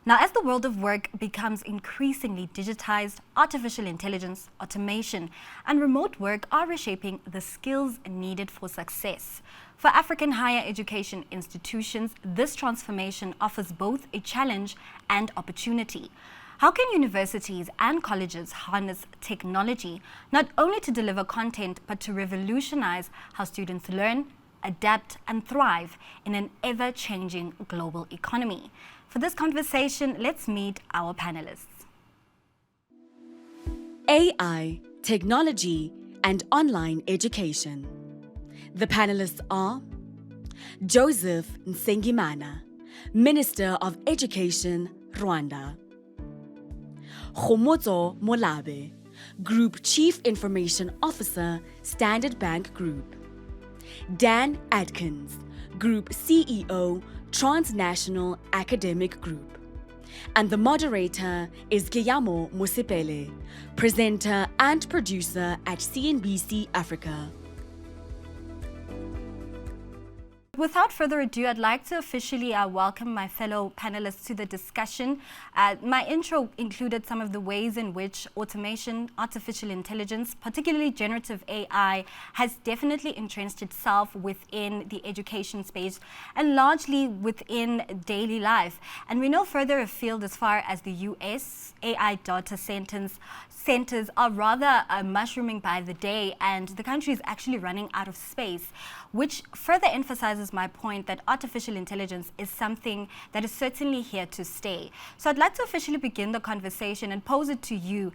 Now, as the world of work becomes increasingly digitized, artificial intelligence, automation, and remote work are reshaping the skills needed for success. For African higher education institutions, this transformation offers both a challenge and opportunity. How can universities and colleges harness technology not only to deliver content, but to revolutionize how students learn, adapt, and thrive in an ever-changing global economy? For this conversation, let's meet our panelists. AI, technology, and online education. The panelists are Joseph Nsengimana, Minister of Education, Rwanda; Khomotso Molabe, Group Chief Information Officer, Standard Bank Group; Dan Adkins, Group CEO, Transnational Academic Group. And the moderator is Keyamo Mosipele, presenter and producer at CNBC Africa. Without further ado, I'd like to officially welcome my fellow panelists to the discussion. My intro included some of the ways in which automation, artificial intelligence, particularly generative AI, has definitely entrenched itself within the education space and largely within daily life. And we know further afield, as far as the US, AI data centers are rather mushrooming by the day, and the country is actually running out of space, which further emphasizes my point that artificial intelligence is something that is certainly here to stay. So I'd like to officially begin the conversation and pose it to you,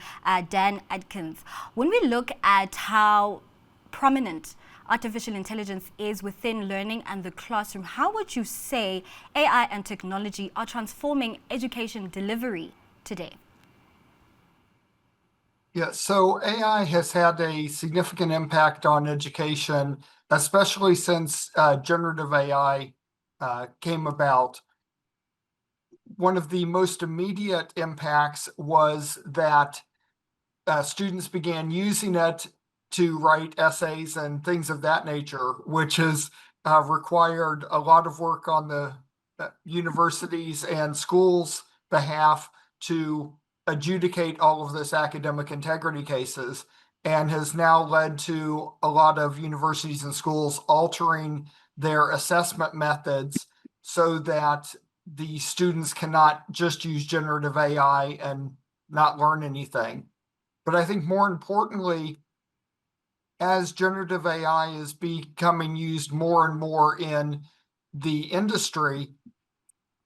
Dan Adkins. When we look at how prominent artificial intelligence is within learning and the classroom, how would you say AI and technology are transforming education delivery today? Yeah, so AI has had a significant impact on education, especially since generative AI came about. One of the most immediate impacts was that students began using it to write essays and things of that nature, which has required a lot of work on the universities and schools' behalf to adjudicate all of this academic integrity cases, and has now led to a lot of universities and schools altering their assessment methods so that the students cannot just use generative AI and not learn anything. But I think more importantly, as generative AI is becoming used more and more in the industry,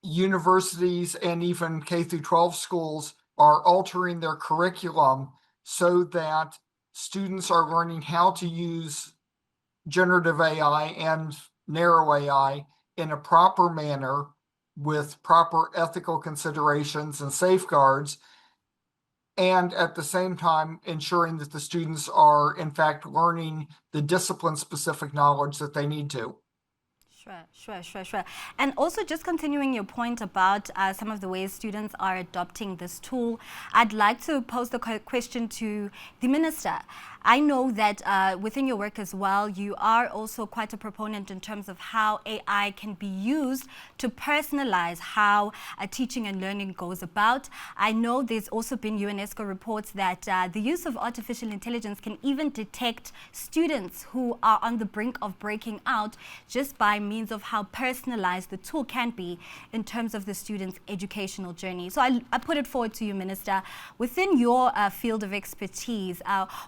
universities and even K through 12 schools are altering their curriculum so that students are learning how to use generative AI and narrow AI in a proper manner with proper ethical considerations and safeguards, and at the same time ensuring that the students are in fact learning the discipline-specific knowledge that they need to. Sure. And also, just continuing your point about some of the ways students are adopting this tool, I'd like to pose the question to the minister. I know that within your work as well, you are also quite a proponent in terms of how AI can be used to personalize how teaching and learning goes about. I know there's also been UNESCO reports that the use of artificial intelligence can even detect students who are on the brink of breaking out just by means of how personalized the tool can be in terms of the student's educational journey. So I put it forward to you, Minister. Within your field of expertise,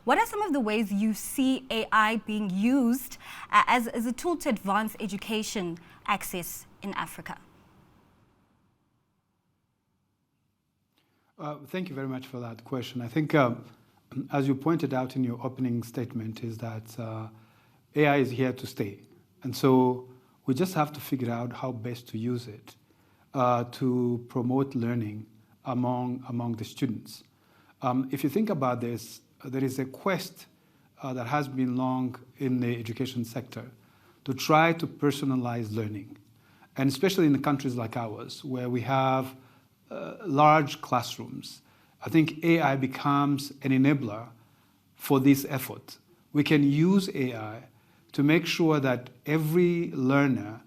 what are some of the ways you see AI being used as a tool to advance education access in Africa? Thank you very much for that question. I think, as you pointed out in your opening statement, is that AI is here to stay. And so we just have to figure out how best to use it to promote learning among the students. If you think about this, there is a quest that has been long in the education sector to try to personalize learning. And especially in the countries like ours, where we have large classrooms, I think AI becomes an enabler for this effort. We can use AI to make sure that every learner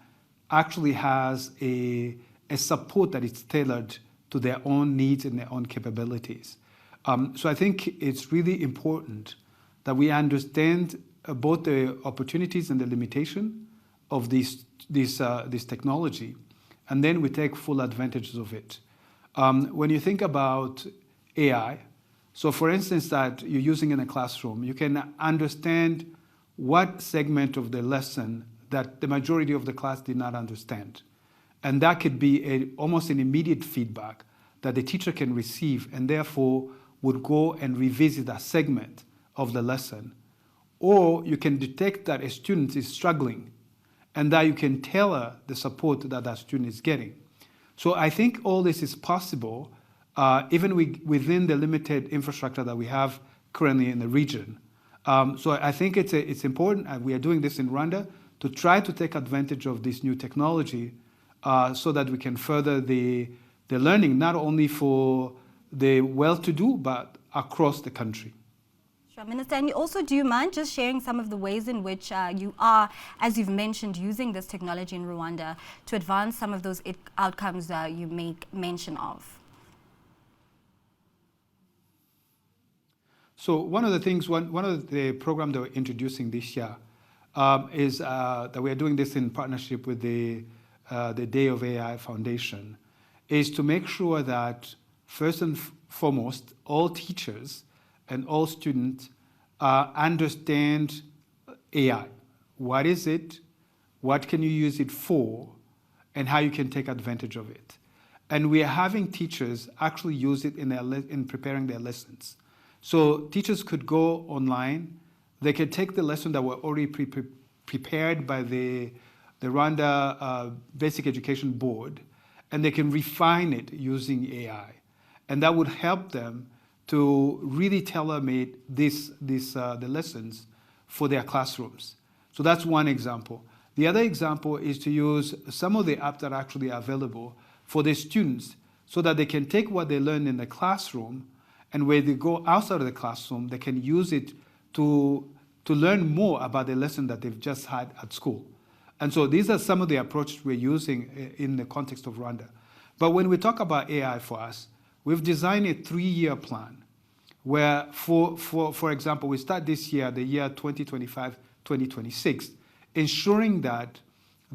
actually has a support that is tailored to their own needs and their own capabilities. So I think it's really important that we understand both the opportunities and the limitation of this technology, and then we take full advantage of it. When you think about AI, so for instance that you're using in a classroom, you can understand what segment of the lesson that the majority of the class did not understand. And that could be almost an immediate feedback that the teacher can receive and therefore would go and revisit that segment of the lesson. Or you can detect that a student is struggling and that you can tailor the support that that student is getting. So I think all this is possible even within the limited infrastructure that we have currently in the region. So I think it's important, and we are doing this in Rwanda, to try to take advantage of this new technology so that we can further the learning, not only for the well-to-do, but across the country. Sure, Minister, and also, do you mind just sharing some of the ways in which you are, as you've mentioned, using this technology in Rwanda to advance some of those outcomes you make mention of? So one of the things, one of the programs that we're introducing this year is that we are doing this in partnership with the Day of AI Foundation, is to make sure that first and foremost, all teachers and all students understand AI. What is it? What can you use it for? And how you can take advantage of it. And we are having teachers actually use it in preparing their lessons. So teachers could go online. They could take the lesson that were already prepared by the Rwanda Basic Education Board, and they can refine it using AI. And that would help them to really tailor-make the lessons for their classrooms. So that's one example. The other example is to use some of the apps that are actually available for the students so that they can take what they learn in the classroom, and when they go outside of the classroom, they can use it to learn more about the lesson that they've just had at school. And so these are some of the approaches we're using in the context of Rwanda. But when we talk about AI for us, we've designed a 3-year plan where, for example, we start this year, the year 2025-2026, ensuring that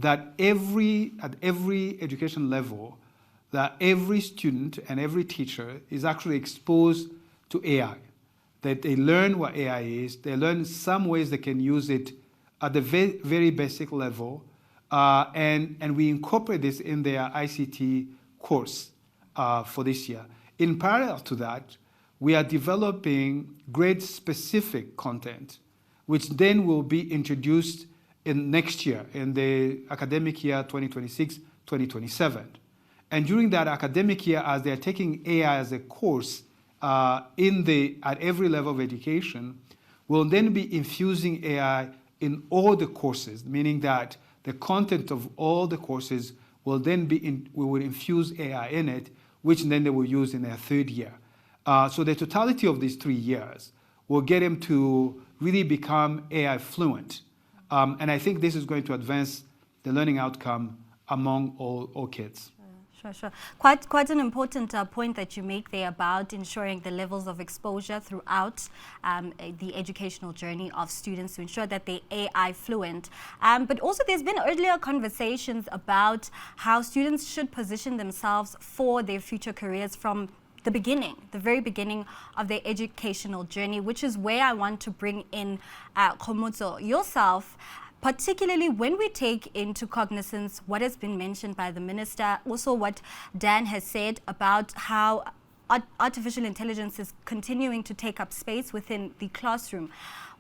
at every education level, that every student and every teacher is actually exposed to AI, that they learn what AI is, they learn some ways they can use it at the very basic level, and we incorporate this in their ICT course for this year. In parallel to that, we are developing grade-specific content, which then will be introduced in next year, in the academic year 2026-2027. And during that academic year, as they're taking AI as a course at every level of education, we'll then be infusing AI in all the courses, meaning that the content of all the courses will then we will infuse AI in it, which then they will use in their 3rd year. So the totality of these 3 years will get them to really become AI fluent. And I think this is going to advance the learning outcome among all kids. Sure. Quite an important point that you make there about ensuring the levels of exposure throughout the educational journey of students to ensure that they're AI fluent. But also there's been earlier conversations about how students should position themselves for their future careers from the beginning, the very beginning of their educational journey, which is where I want to bring in Khomotso, yourself, particularly when we take into cognizance what has been mentioned by the Minister, also what Dan has said about how artificial intelligence is continuing to take up space within the classroom.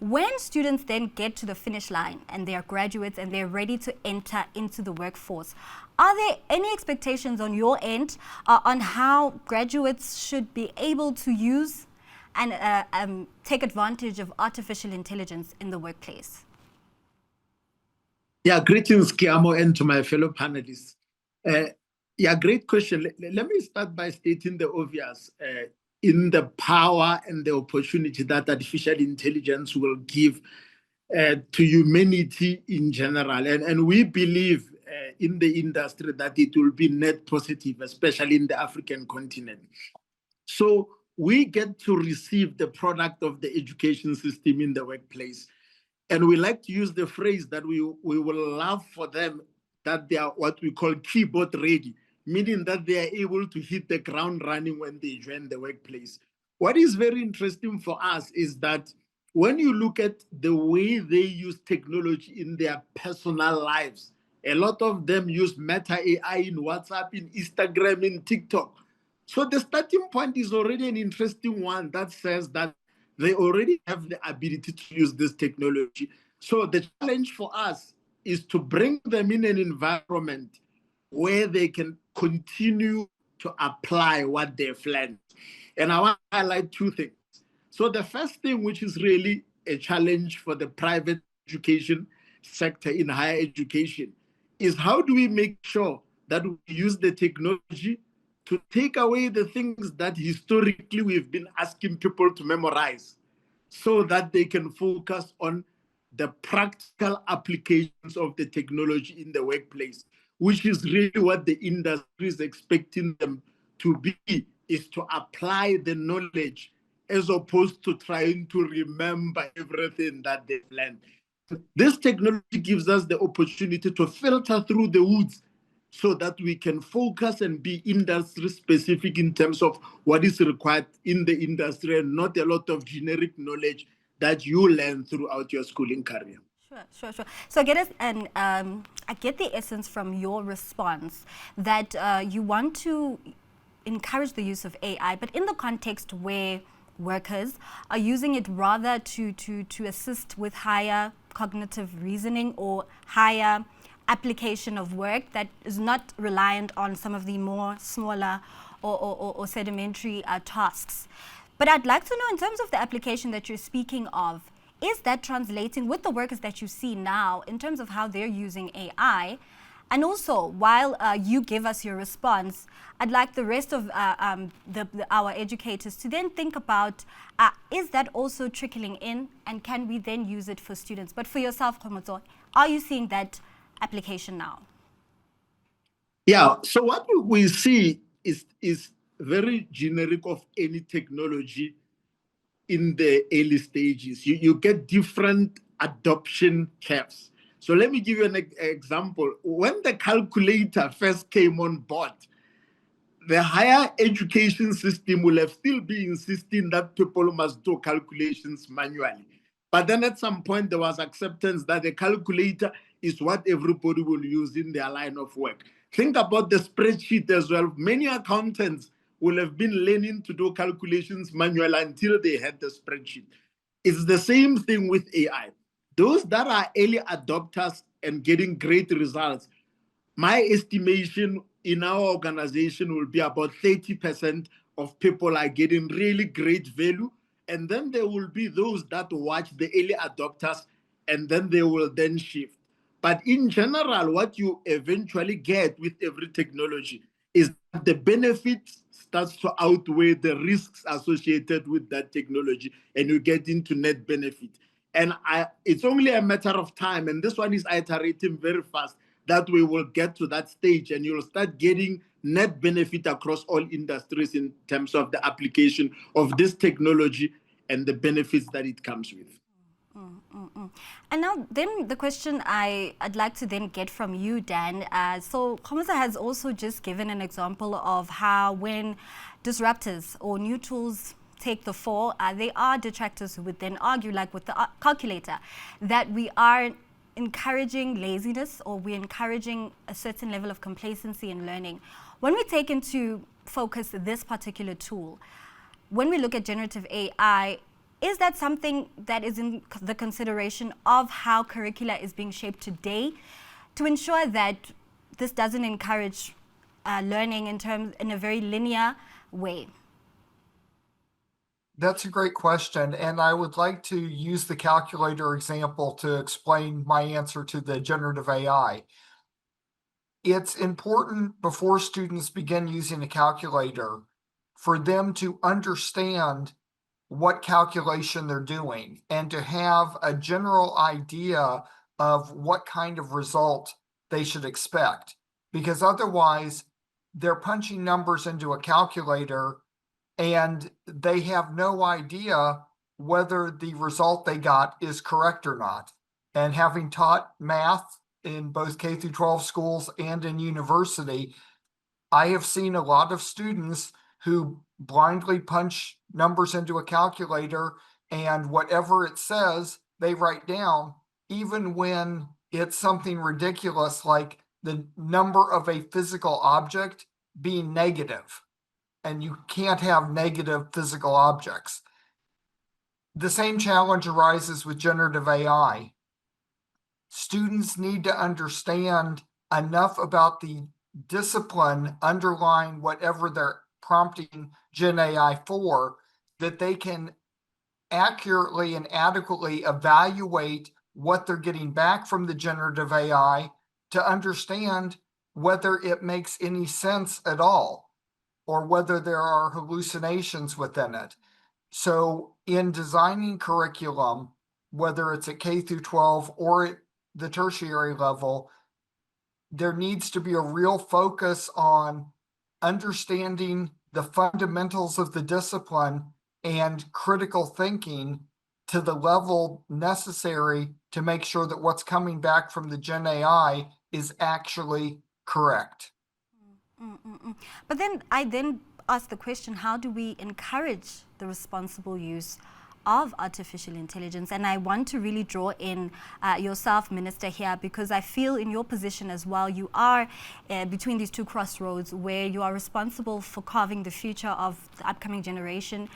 When students then get to the finish line and they are graduates and they're ready to enter into the workforce, are there any expectations on your end on how graduates should be able to use and take advantage of artificial intelligence in the workplace? Yeah, greetings, Kiamo, and to my fellow panelists. Great question. Let me start by stating the obvious in the power and the opportunity that artificial intelligence will give to humanity in general. And we believe in the industry that it will be net positive, especially in the African continent. So we get to receive the product of the education system in the workplace. And we like to use the phrase that we will love for them that they are what we call keyboard ready, meaning that they are able to hit the ground running when they join the workplace. What is very interesting for us is that when you look at the way they use technology in their personal lives, a lot of them use Meta AI in WhatsApp, in Instagram, in TikTok. So the starting point is already an interesting one that says that they already have the ability to use this technology. So the challenge for us is to bring them in an environment where they can continue to apply what they've learned. And I want to highlight two things. So the first thing, which is really a challenge for the private education sector in higher education, is how do we make sure that we use the technology to take away the things that historically we've been asking people to memorize so that they can focus on the practical applications of the technology in the workplace, which is really what the industry is expecting them to be, is to apply the knowledge as opposed to trying to remember everything that they've learned. This technology gives us the opportunity to filter through the woods so that we can focus and be industry specific in terms of what is required in the industry and not a lot of generic knowledge that you learn throughout your schooling career. Sure. So I get it, and I get the essence from your response that you want to encourage the use of AI, but in the context where workers are using it rather to assist with higher cognitive reasoning or higher application of work that is not reliant on some of the more smaller or sedimentary tasks. But I'd like to know, in terms of the application that you're speaking of, is that translating with the workers that you see now in terms of how they're using AI? And also, while you give us your response, I'd like the rest of our educators to then think about, is that also trickling in, and can we then use it for students? But for yourself, Khomotso, are you seeing that application now? Yeah, so what we see is very generic of any technology in the early stages. You get different adoption curves. So let me give you an example. When the calculator first came on board, the higher education system will have still be insisting that people must do calculations manually. But then at some point, there was acceptance that the calculator is what everybody will use in their line of work. Think about the spreadsheet as well. Many accountants will have been learning to do calculations manually until they had the spreadsheet. It's the same thing with AI. Those that are early adopters and getting great results, my estimation in our organization will be about 30% of people are getting really great value. And then there will be those that watch the early adopters and then they will then shift. But in general, what you eventually get with every technology is that the benefits starts to outweigh the risks associated with that technology, and you get into net benefit. And it's only a matter of time, and this one is iterating very fast, that we will get to that stage and you'll start getting net benefit across all industries in terms of the application of this technology and the benefits that it comes with. And now then the question I'd like to then get from you, Dan. So Khomotso has also just given an example of how when disruptors or new tools take the fall, they are detractors who would then argue, like with the calculator, that we are encouraging laziness or we're encouraging a certain level of complacency in learning. When we take into focus this particular tool, when we look at generative AI, is that something that is in the consideration of how curricula is being shaped today to ensure that this doesn't encourage learning in a very linear way? That's a great question, and I would like to use the calculator example to explain my answer to the generative AI. It's important before students begin using a calculator for them to understand what calculation they're doing and to have a general idea of what kind of result they should expect, because otherwise they're punching numbers into a calculator and they have no idea whether the result they got is correct or not. And having taught math in both K through 12 schools and in university, I have seen a lot of students who blindly punch numbers into a calculator and whatever it says, they write down, even when it's something ridiculous like the number of a physical object being negative. And you can't have negative physical objects. The same challenge arises with generative AI. Students need to understand enough about the discipline underlying whatever they're prompting Gen AI for, that they can accurately and adequately evaluate what they're getting back from the generative AI to understand whether it makes any sense at all, or whether there are hallucinations within it. So in designing curriculum, whether it's at K through 12 or at the tertiary level, there needs to be a real focus on understanding the fundamentals of the discipline and critical thinking to the level necessary to make sure that what's coming back from the Gen AI is actually correct. But then I ask the question, how do we encourage the responsible use of artificial intelligence? And I want to really draw in yourself, Minister, here, because I feel in your position as well, you are between these two crossroads where you are responsible for carving the future of the upcoming generation,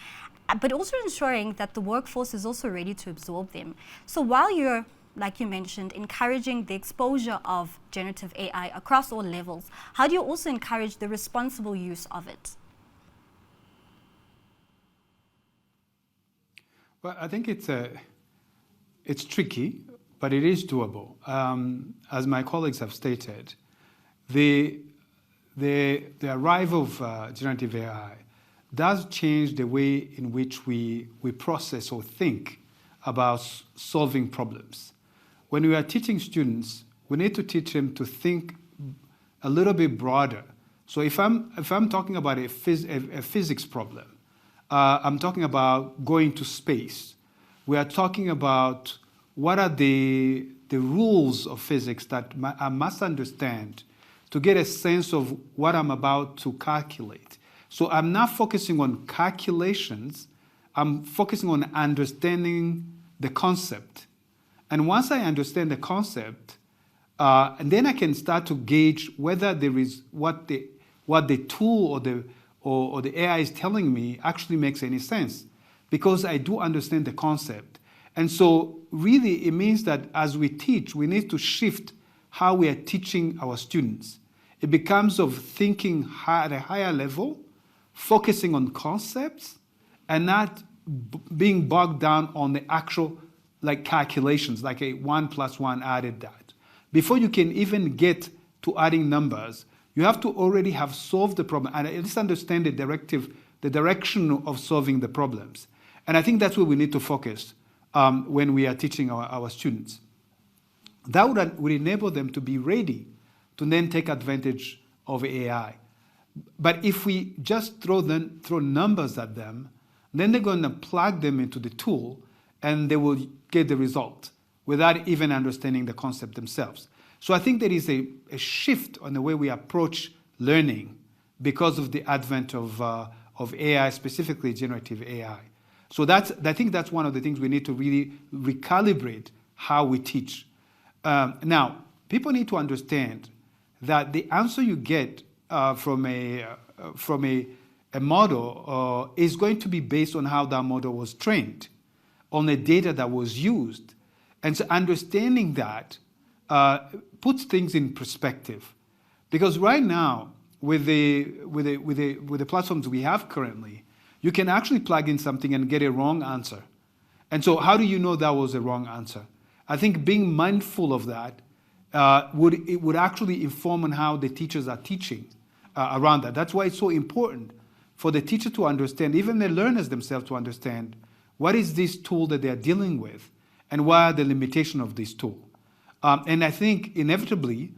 but also ensuring that the workforce is also ready to absorb them. So while you're, like you mentioned, encouraging the exposure of generative AI across all levels, how do you also encourage the responsible use of it? Well, I think it's tricky, but it is doable. As my colleagues have stated, the arrival of generative AI does change the way in which we process or think about solving problems. When we are teaching students, we need to teach them to think a little bit broader. So if I'm talking about a physics problem, I'm talking about going to space. We are talking about what are the rules of physics that I must understand to get a sense of what I'm about to calculate. So I'm not focusing on calculations, I'm focusing on understanding the concept. And once I understand the concept, and then I can start to gauge whether there is what the tool or the AI is telling me actually makes any sense, because I do understand the concept. And so really it means that as we teach, we need to shift how we are teaching our students. It becomes of thinking at a higher level, focusing on concepts, and not being bogged down on the actual calculations, like a 1 + 1 added that. Before you can even get to adding numbers, you have to already have solved the problem and at least understand the direction of solving the problems. And I think that's where we need to focus when we are teaching our students. That would enable them to be ready to then take advantage of AI. But if we just throw numbers at them, then they're going to plug them into the tool and they will get the result without even understanding the concept themselves. So I think there is a shift on the way we approach learning because of the advent of AI, specifically generative AI. So I think that's one of the things we need to really recalibrate how we teach. Now, people need to understand that the answer you get from a model is going to be based on how that model was trained, on the data that was used. And so understanding that puts things in perspective. Because right now, with the platforms we have currently, you can actually plug in something and get a wrong answer. And so how do you know that was a wrong answer? I think being mindful of that would actually inform on how the teachers are teaching around that. That's why it's so important for the teacher to understand, even the learners themselves to understand, what is this tool that they're dealing with and what are the limitations of this tool. And I think inevitably,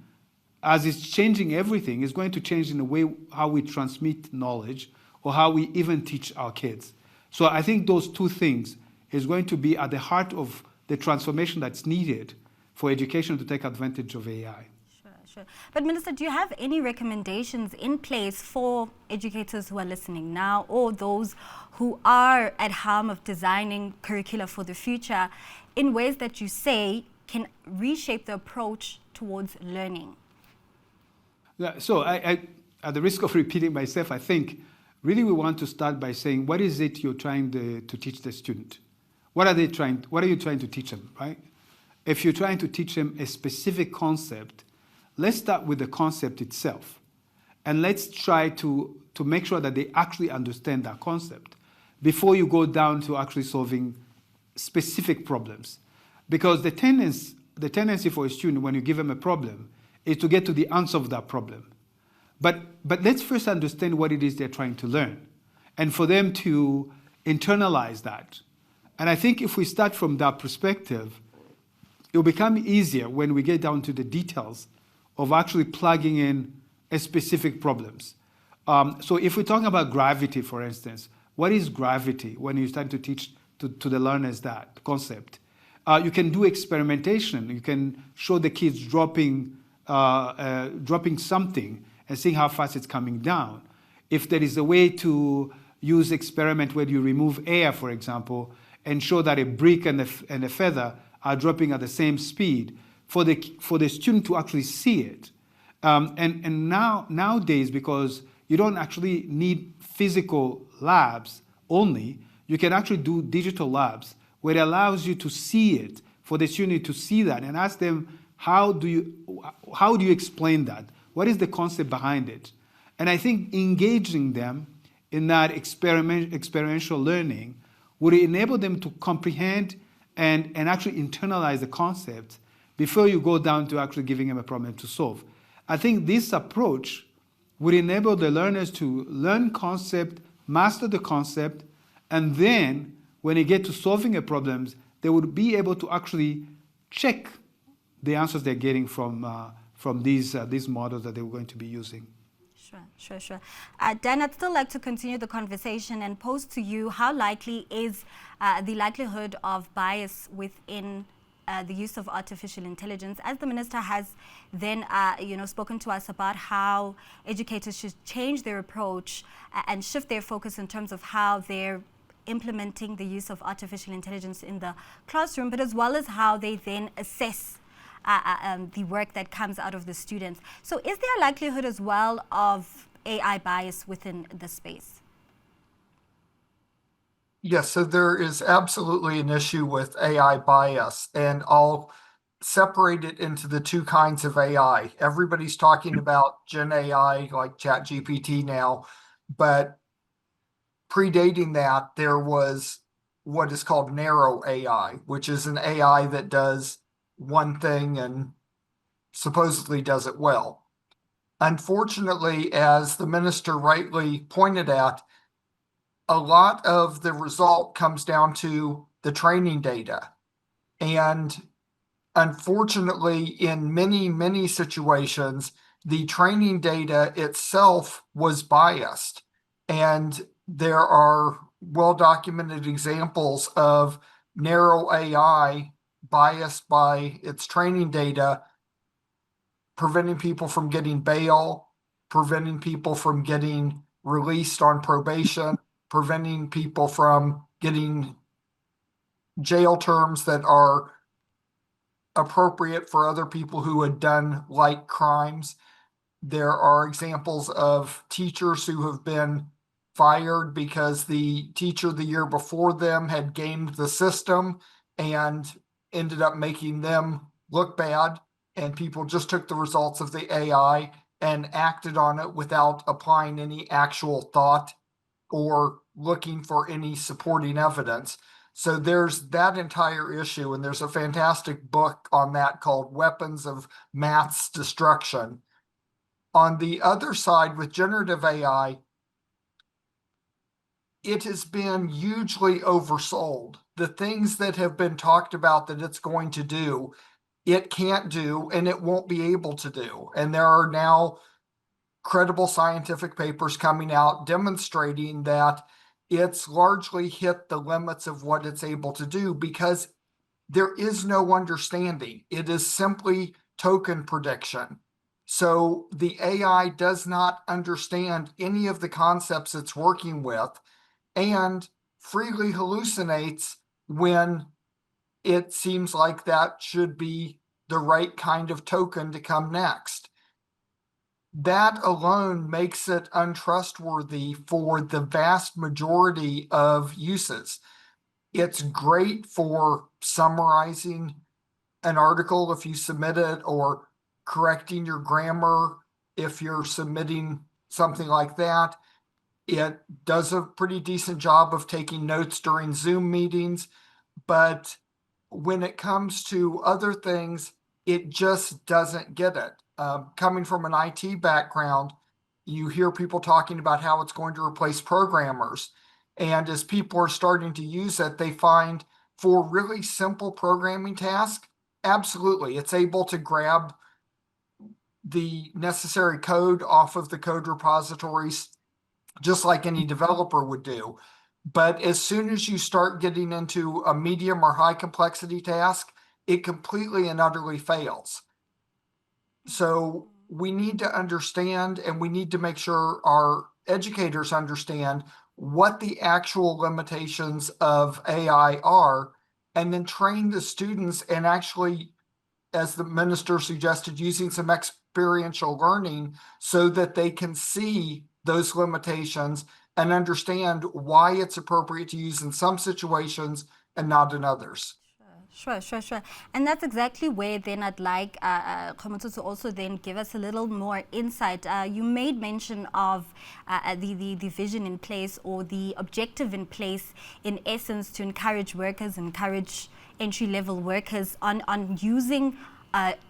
as it's changing everything, it's going to change in the way how we transmit knowledge or how we even teach our kids. So I think those two things is going to be at the heart of the transformation that's needed for education to take advantage of AI. Sure. But Minister, do you have any recommendations in place for educators who are listening now or those who are at helm of designing curricula for the future in ways that you say can reshape the approach towards learning? Yeah, so I, at the risk of repeating myself, I think really we want to start by saying, what is it you're trying to teach the student? What are you trying to teach them, right? If you're trying to teach them a specific concept, let's start with the concept itself. And let's try to make sure that they actually understand that concept before you go down to actually solving specific problems. Because the tendency for a student when you give them a problem is to get to the answer of that problem. But let's first understand what it is they're trying to learn and for them to internalize that. And I think if we start from that perspective, it will become easier when we get down to the details of actually plugging in a specific problems. So if we're talking about gravity, for instance, what is gravity when you start to teach to the learners that concept? You can do experimentation. You can show the kids dropping something and seeing how fast it's coming down. If there is a way to use experiment where you remove air, for example, and show that a brick and a feather are dropping at the same speed, for the student to actually see it. And nowadays, because you don't actually need physical labs only, you can actually do digital labs where it allows you to see it, for the student to see that and ask them, how do you explain that? What is the concept behind it? And I think engaging them in that experiential learning would enable them to comprehend and actually internalize the concept before you go down to actually giving them a problem to solve. I think this approach would enable the learners to learn concept, master the concept, and then when they get to solving a problems, they would be able to actually check the answers they're getting from these models that they're going to be using. Sure. Dan, I'd still like to continue the conversation and pose to you, how likely is the likelihood of bias within the use of artificial intelligence, as the minister has then spoken to us about how educators should change their approach and shift their focus in terms of how they're implementing the use of artificial intelligence in the classroom, but as well as how they then assess the work that comes out of the students. So is there a likelihood as well of AI bias within the space? Yes, so there is absolutely an issue with AI bias, and I'll separate it into the two kinds of AI. Everybody's talking about Gen AI, like ChatGPT now, but predating that, there was what is called narrow AI, which is an AI that does one thing and supposedly does it well. Unfortunately, as the minister rightly pointed out, a lot of the result comes down to the training data. And unfortunately, in many situations, the training data itself was biased. And there are well-documented examples of narrow AI biased by its training data, preventing people from getting bail, preventing people from getting released on probation, preventing people from getting jail terms that are appropriate for other people who had done like crimes. There are examples of teachers who have been fired because the teacher the year before them had gamed the system and ended up making them look bad, and people just took the results of the AI and acted on it without applying any actual thought or looking for any supporting evidence. So there's that entire issue, and there's a fantastic book on that called Weapons of Math's Destruction. On the other side, with generative AI, it has been hugely oversold. The things that have been talked about that it's going to do it can't do and it won't be able to do. And there are now credible scientific papers coming out demonstrating that it's largely hit the limits of what it's able to do because there is no understanding. It is simply token prediction. So the AI does not understand any of the concepts it's working with and freely hallucinates when it seems like that should be the right kind of token to come next. That alone makes it untrustworthy for the vast majority of uses. It's great for summarizing an article if you submit it, or correcting your grammar if you're submitting something like that. It does a pretty decent job of taking notes during Zoom meetings, but when it comes to other things, it just doesn't get it. Coming from an IT background, you hear people talking about how it's going to replace programmers. And as people are starting to use it, they find for really simple programming tasks, absolutely, it's able to grab the necessary code off of the code repositories, just like any developer would do. But as soon as you start getting into a medium or high complexity task, it completely and utterly fails. So we need to understand, and we need to make sure our educators understand what the actual limitations of AI are, and then train the students, and actually, as the minister suggested, using some experiential learning so that they can see those limitations and understand why it's appropriate to use in some situations and not in others. Sure. And that's exactly where then I'd like Khomotso to also then give us a little more insight. You made mention of the vision in place, or the objective in place, in essence, to encourage workers, encourage entry-level workers on using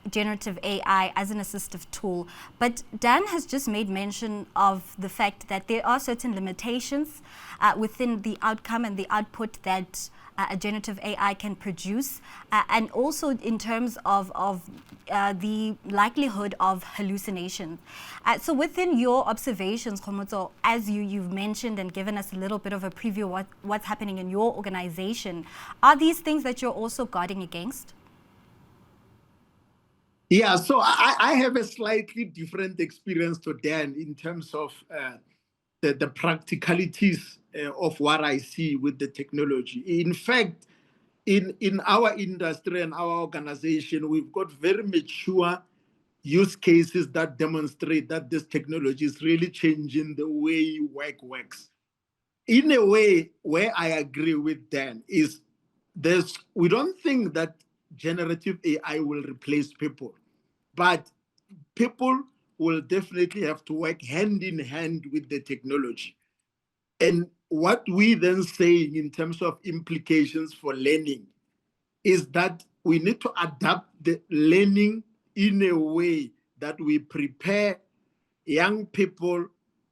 generative AI as an assistive tool. But Dan has just made mention of the fact that there are certain limitations within the outcome and the output that a generative AI can produce, and also in terms of the likelihood of hallucination. So within your observations, Khomotso, as you've mentioned and given us a little bit of a preview of what's happening in your organization, are these things that you're also guarding against? Yeah, so I have a slightly different experience to Dan in terms of the practicalities of what I see with the technology. In fact, in our industry and our organization, we've got very mature use cases that demonstrate that this technology is really changing the way work works. In a way, where I agree with Dan is we don't think that generative AI will replace people, but people will definitely have to work hand in hand with the technology. And what we then say in terms of implications for learning is that we need to adapt the learning in a way that we prepare young people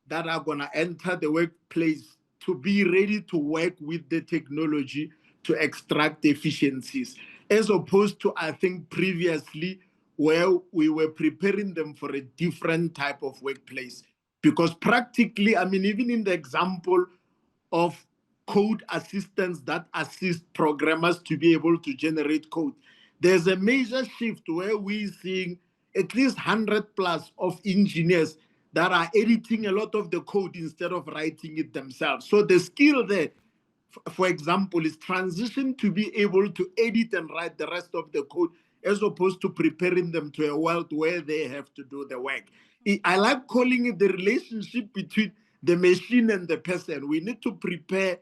that are going to enter the workplace to be ready to work with the technology to extract efficiencies, as opposed to, I think, previously, where we were preparing them for a different type of workplace. Because practically, I mean, even in the example of code assistants that assist programmers to be able to generate code, there's a major shift where we're seeing at least 100 plus of engineers that are editing a lot of the code instead of writing it themselves. So the skill there, for example, is transition to be able to edit and write the rest of the code, as opposed to preparing them to a world where they have to do the work. I like calling it the relationship between the machine and the person. We need to prepare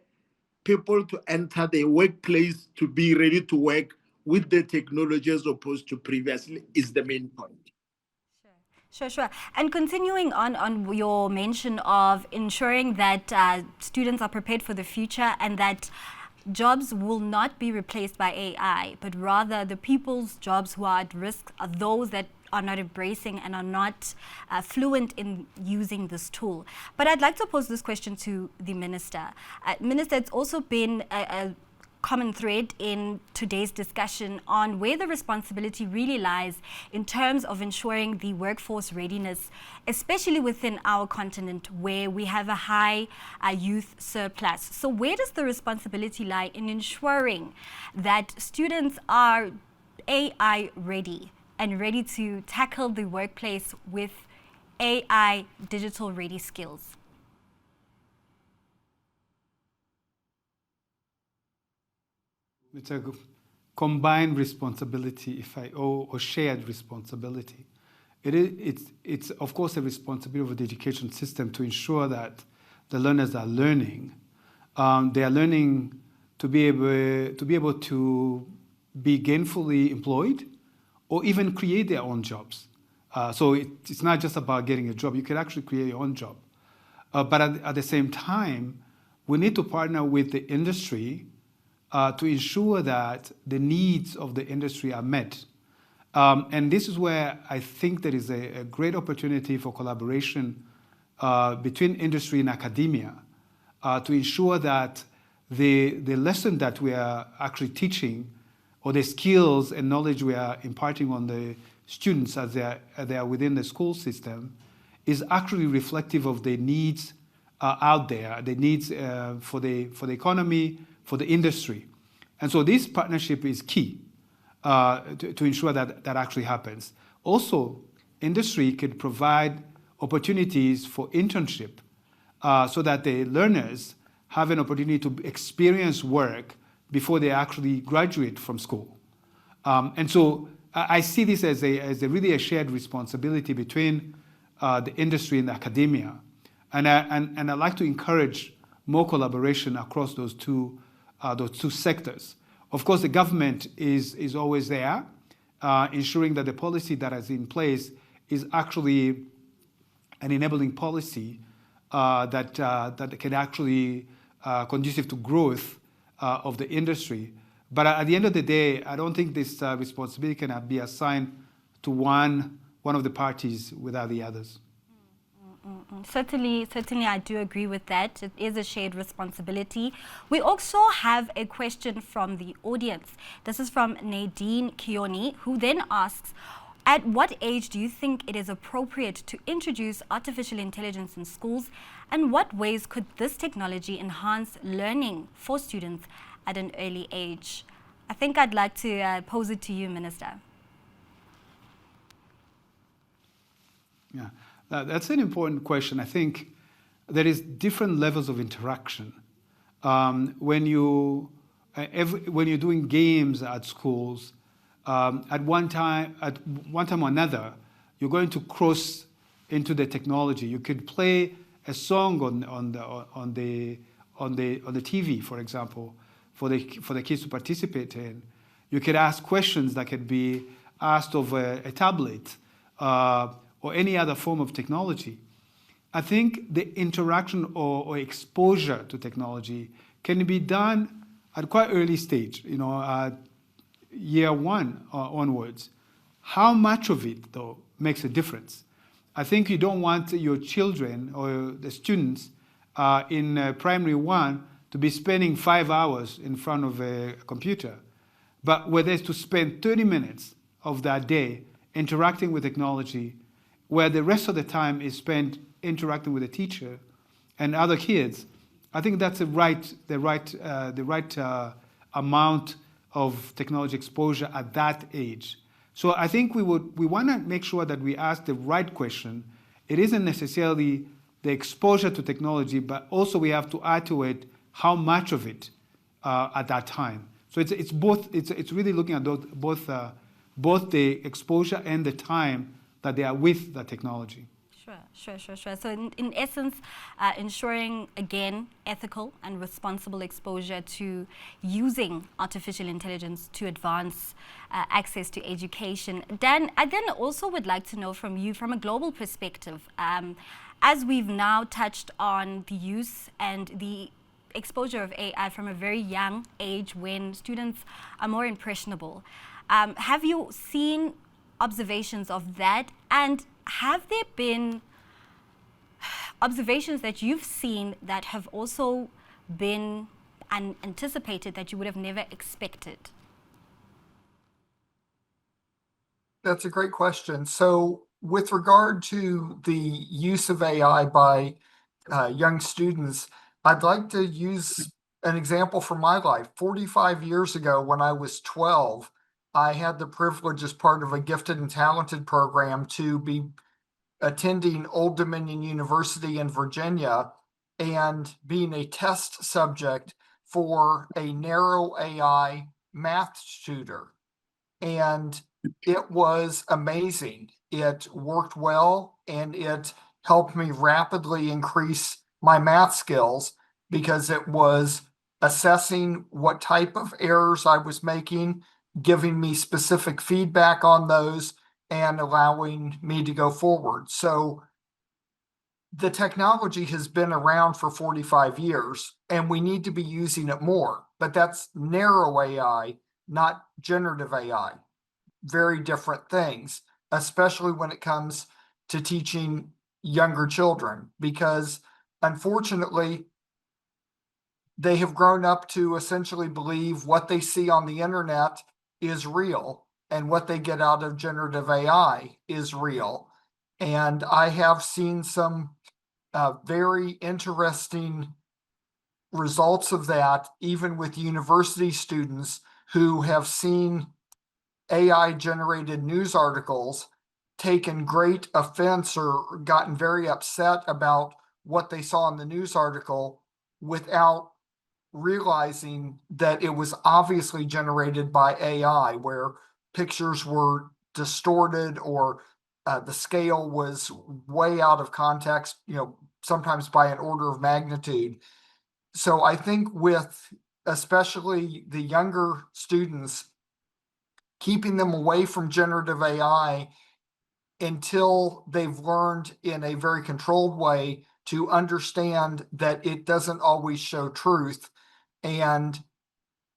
people to enter the workplace to be ready to work with the technology as opposed to previously, is the main point. Sure. And continuing on your mention of ensuring that students are prepared for the future, and that jobs will not be replaced by AI, but rather the people's jobs who are at risk are those that are not embracing and are not fluent in using this tool. But I'd like to pose this question to the Minister. Minister, it's also been a common thread in today's discussion on where the responsibility really lies in terms of ensuring the workforce readiness, especially within our continent where we have a high youth surplus. So where does the responsibility lie in ensuring that students are AI ready and ready to tackle the workplace with AI digital ready skills? It's a combined responsibility, or shared responsibility. It's of course a responsibility of the education system to ensure that the learners are learning. They are learning to be able to be gainfully employed, or even create their own jobs. So it's not just about getting a job. You can actually create your own job. But at the same time, we need to partner with the industry to ensure that the needs of the industry are met. And this is where I think there is a great opportunity for collaboration between industry and academia to ensure that the lesson that we are actually teaching, or the skills and knowledge we are imparting on the students as they are within the school system, is actually reflective of the needs out there, the needs for the economy, for the industry. And so this partnership is key to ensure that actually happens. Also, industry could provide opportunities for internship so that the learners have an opportunity to experience work before they actually graduate from school. And so I see this as a really a shared responsibility between the industry and academia. And I'd like to encourage more collaboration across those two sectors. Of course, the government is always there, ensuring that the policy that is in place is actually an enabling policy that can actually conducive to growth of the industry. But at the end of the day, I don't think this responsibility can be assigned to one of the parties without the others. Certainly, I do agree with that. It is a shared responsibility. We also have a question from the audience. This is from Nadine Kioni, who then asks, at what age do you think it is appropriate to introduce artificial intelligence in schools, and what ways could this technology enhance learning for students at an early age? I think I'd like to pose it to you, Minister. Yeah. That's an important question. I think there is different levels of interaction. When you're doing games at schools, at one time or another, you're going to cross into the technology. You could play a song on the TV, for example, for the kids to participate in. You could ask questions that could be asked over a tablet. Or any other form of technology. I think the interaction or exposure to technology can be done at quite early stage, year one onwards. How much of it, though, makes a difference? I think you don't want your children or the students in primary one to be spending 5 hours in front of a computer, but whether it's to spend 30 minutes of that day interacting with technology, where the rest of the time is spent interacting with the teacher and other kids, I think that's the right amount of technology exposure at that age. So I think we want to make sure that we ask the right question. It isn't necessarily the exposure to technology, but also we have to add to it how much of it at that time. So it's both. It's really looking at both the exposure and the time that they are with the technology. Sure. So in essence, ensuring, again, ethical and responsible exposure to using artificial intelligence to advance access to education. Dan, I then also would like to know from you, from a global perspective, as we've now touched on the use and the exposure of AI from a very young age when students are more impressionable, have you seen observations of that, and have there been observations that you've seen that have also been unanticipated that you would have never expected? That's a great question. So with regard to the use of AI by young students, I'd like to use an example from my life. 45 years ago, when I was 12, I had the privilege as part of a gifted and talented program to be attending Old Dominion University in Virginia and being a test subject for a narrow AI math tutor. And it was amazing. It worked well and it helped me rapidly increase my math skills because it was assessing what type of errors I was making, giving me specific feedback on those, and allowing me to go forward. So the technology has been around for 45 years and we need to be using it more, but that's narrow AI, not generative AI. Very different things, especially when it comes to teaching younger children, because unfortunately, they have grown up to essentially believe what they see on the internet is real and what they get out of generative AI is real. And I have seen some very interesting results of that, even with university students who have seen AI generated news articles, taken great offense or gotten very upset about what they saw in the news article without realizing that it was obviously generated by AI, where pictures were distorted or the scale was way out of context, sometimes by an order of magnitude. So I think with especially the younger students, keeping them away from generative AI until they've learned in a very controlled way to understand that it doesn't always show truth, and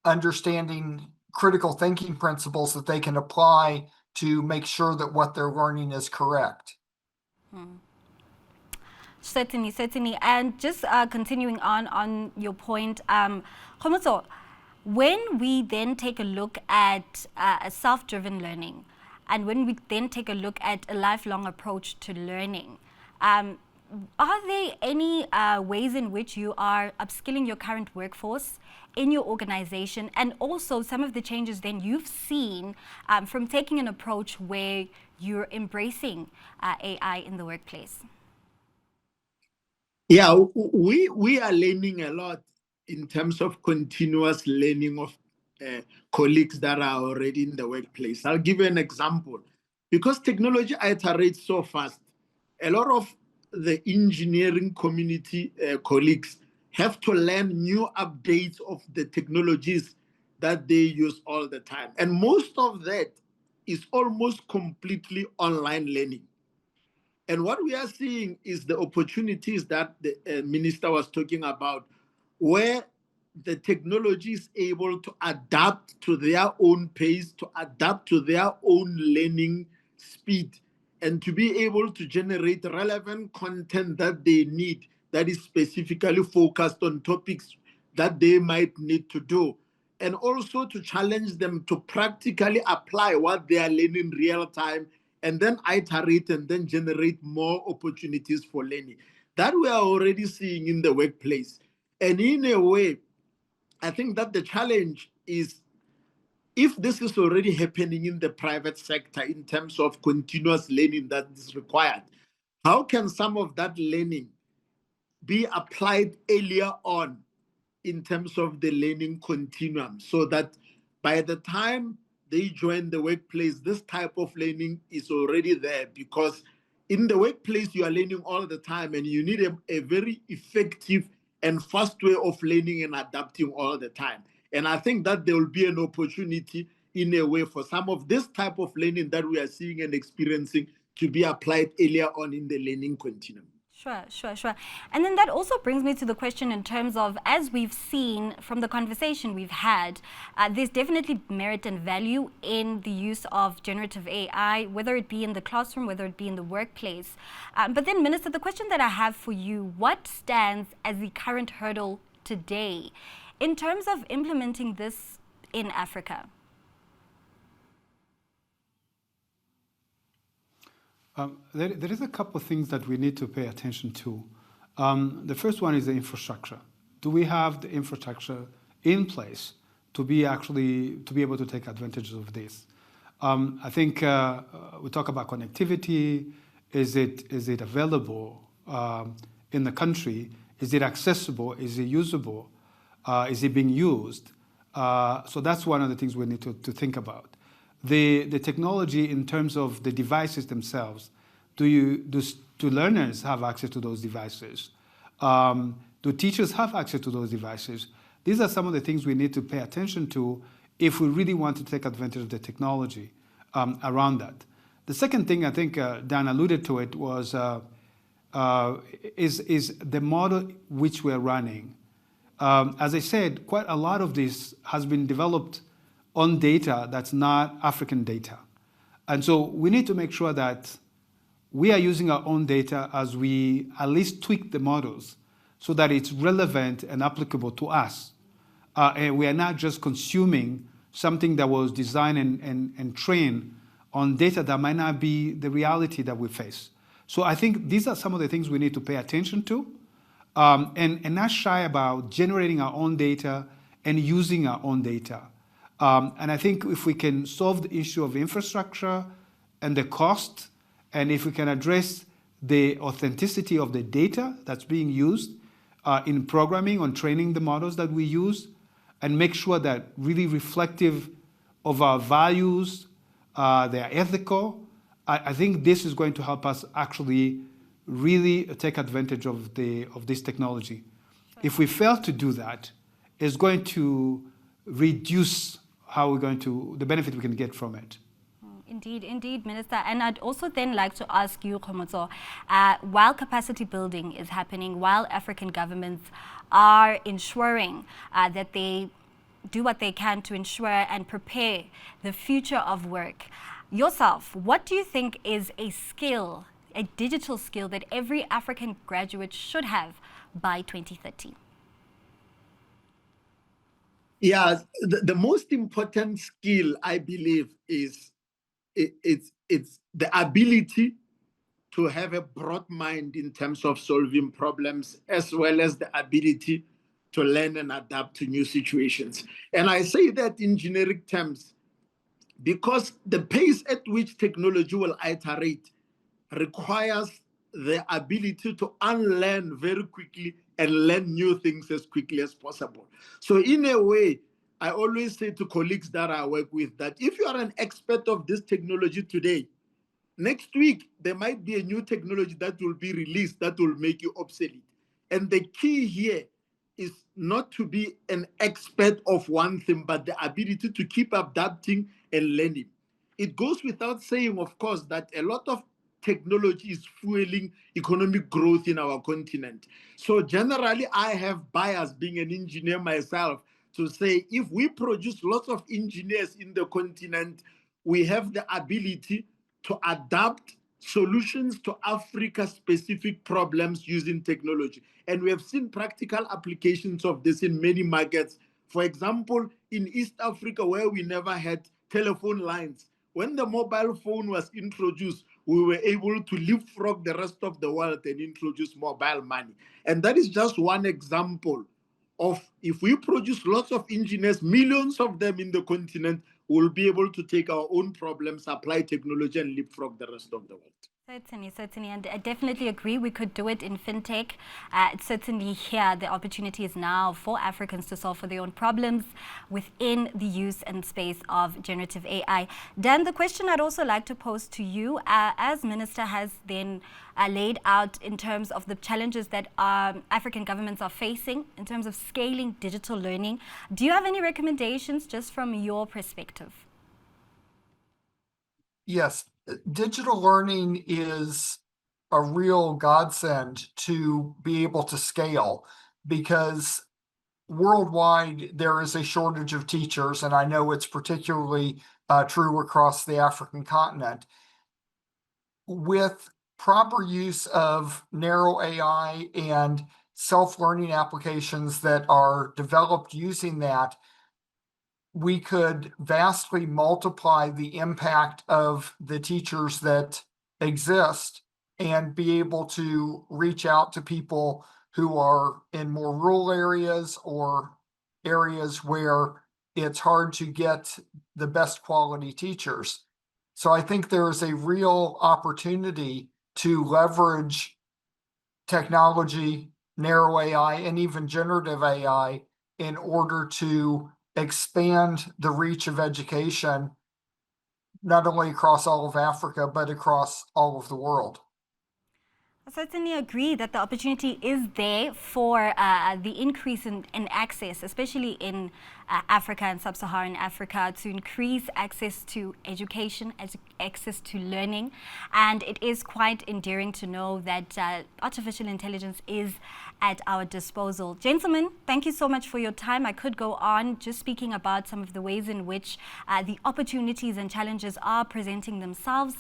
understanding critical thinking principles that they can apply to make sure that what they're learning is correct. Certainly, certainly. And just continuing on your point, Khomoso, when we then take a look at self-driven learning, and when we then take a look at a lifelong approach to learning, are there any ways in which you are upskilling your current workforce in your organization, and also some of the changes then you've seen from taking an approach where you're embracing AI in the workplace? Yeah, we are learning a lot in terms of continuous learning of colleagues that are already in the workplace. I'll give you an example. Because technology iterates so fast, a lot of the engineering community colleagues have to learn new updates of the technologies that they use all the time. And most of that is almost completely online learning. And what we are seeing is the opportunities that the minister was talking about, where the technology is able to adapt to their own pace, to adapt to their own learning speed, and to be able to generate relevant content that they need, that is specifically focused on topics that they might need to do. And also to challenge them to practically apply what they are learning real time, and then iterate and then generate more opportunities for learning. That we are already seeing in the workplace. And in a way, I think that the challenge is, if this is already happening in the private sector in terms of continuous learning that is required, how can some of that learning be applied earlier on in terms of the learning continuum, so that by the time they join the workplace, this type of learning is already there? Because in the workplace, you are learning all the time, and you need a very effective and fast way of learning and adapting all the time. And I think that there will be an opportunity in a way for some of this type of learning that we are seeing and experiencing to be applied earlier on in the learning continuum. Sure. And then that also brings me to the question in terms of, as we've seen from the conversation we've had, there's definitely merit and value in the use of generative AI, whether it be in the classroom, whether it be in the workplace. But then, Minister, the question that I have for you, what stands as the current hurdle today In terms of implementing this in Africa? There is a couple of things that we need to pay attention to. The first one is the infrastructure. Do we have the infrastructure in place to be able to take advantage of this? I think we talk about connectivity. Is it available in the country? Is it accessible? Is it usable? Is it being used? So that's one of the things we need to think about. The technology in terms of the devices themselves. Do learners have access to those devices? Do teachers have access to those devices? These are some of the things we need to pay attention to if we really want to take advantage of the technology around that. The second thing, I think Dan alluded to it, was is the model which we're running. As I said, quite a lot of this has been developed on data that's not African data. And so we need to make sure that we are using our own data as we at least tweak the models so that it's relevant and applicable to us. And we are not just consuming something that was designed and trained on data that might not be the reality that we face. So I think these are some of the things we need to pay attention to, and not shy about generating our own data and using our own data. And I think if we can solve the issue of infrastructure and the cost, and if we can address the authenticity of the data that's being used in programming, on training the models that we use, and make sure that really reflective of our values, they're ethical, I think this is going to help us actually really take advantage of this technology. If we fail to do that, it's going to reduce the benefit we can get from it. Indeed, Minister. And I'd also then like to ask you, Khomotso, while capacity building is happening, while African governments are ensuring that they do what they can to ensure and prepare the future of work, yourself, what do you think is a skill, a digital skill that every African graduate should have by 2030? Yeah, the most important skill, I believe, is it's the ability to have a broad mind in terms of solving problems, as well as the ability to learn and adapt to new situations. And I say that in generic terms because the pace at which technology will iterate requires the ability to unlearn very quickly and learn new things as quickly as possible. So in a way, I always say to colleagues that I work with that if you are an expert of this technology today, next week there might be a new technology that will be released that will make you obsolete. And the key here is not to be an expert of one thing, but the ability to keep adapting and learning. It goes without saying, of course, that a lot of technology is fueling economic growth in our continent. So generally, I have bias being an engineer myself to say if we produce lots of engineers in the continent, we have the ability to adapt solutions to Africa-specific problems using technology. And we have seen practical applications of this in many markets. For example, in East Africa, where we never had telephone lines, when the mobile phone was introduced, we were able to leapfrog the rest of the world and introduce mobile money. And that is just one example of if we produce lots of engineers, millions of them in the continent, we'll be able to take our own problems, apply technology, and leapfrog the rest of the world. Certainly, and I definitely agree we could do it in fintech. Certainly here the opportunity is now for Africans to solve for their own problems within the use and space of generative AI. Dan, the question I'd also like to pose to you, as Minister has then laid out in terms of the challenges that African governments are facing in terms of scaling digital learning, do you have any recommendations just from your perspective? Yes, digital learning is a real godsend to be able to scale because worldwide there is a shortage of teachers, and I know it's particularly true across the African continent. With proper use of narrow AI and self-learning applications that are developed using that, we could vastly multiply the impact of the teachers that exist and be able to reach out to people who are in more rural areas or areas where it's hard to get the best quality teachers. So I think there is a real opportunity to leverage technology, narrow AI, and even generative AI in order to expand the reach of education, not only across all of Africa, but across all of the world. I certainly agree that the opportunity is there for the increase in access, especially in Africa and sub-Saharan Africa, to increase access to education, access to learning. And it is quite endearing to know that artificial intelligence is at our disposal. Gentlemen, thank you so much for your time. I could go on just speaking about some of the ways in which the opportunities and challenges are presenting themselves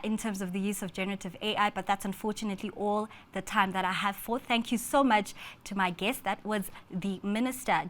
in terms of the use of generative AI, but that's unfortunately all the time that I have for. Thank you so much to my guest. That was the Minister,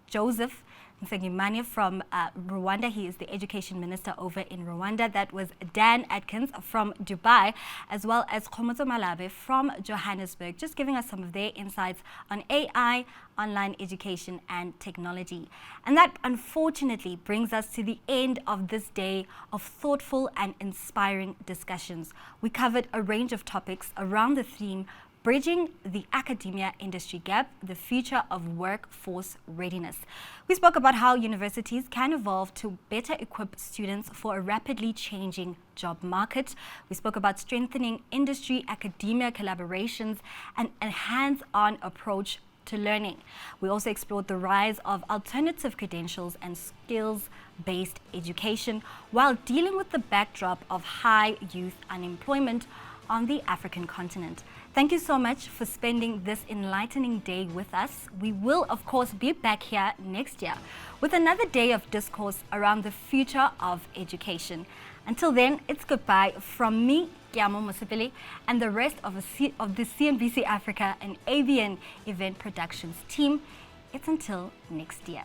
Joseph Nsengimana from Rwanda. He is the Education Minister over in Rwanda. That was Dan Atkins from Dubai, as well as Khomozo Malabe from Johannesburg, just giving us some of their insights on AI, online education and technology. And that unfortunately brings us to the end of this day of thoughtful and inspiring discussions. We covered a range of topics around the theme Bridging the Academia Industry Gap, the Future of Workforce Readiness. We spoke about how universities can evolve to better equip students for a rapidly changing job market. We spoke about strengthening industry-academia collaborations and a hands-on approach to learning. We also explored the rise of alternative credentials and skills-based education while dealing with the backdrop of high youth unemployment on the African continent. Thank you so much for spending this enlightening day with us. We will, of course, be back here next year with another day of discourse around the future of education. Until then, it's goodbye from me, Kiamo Mosipili, and the rest of the CNBC Africa and ABN Event Productions team. It's until next year.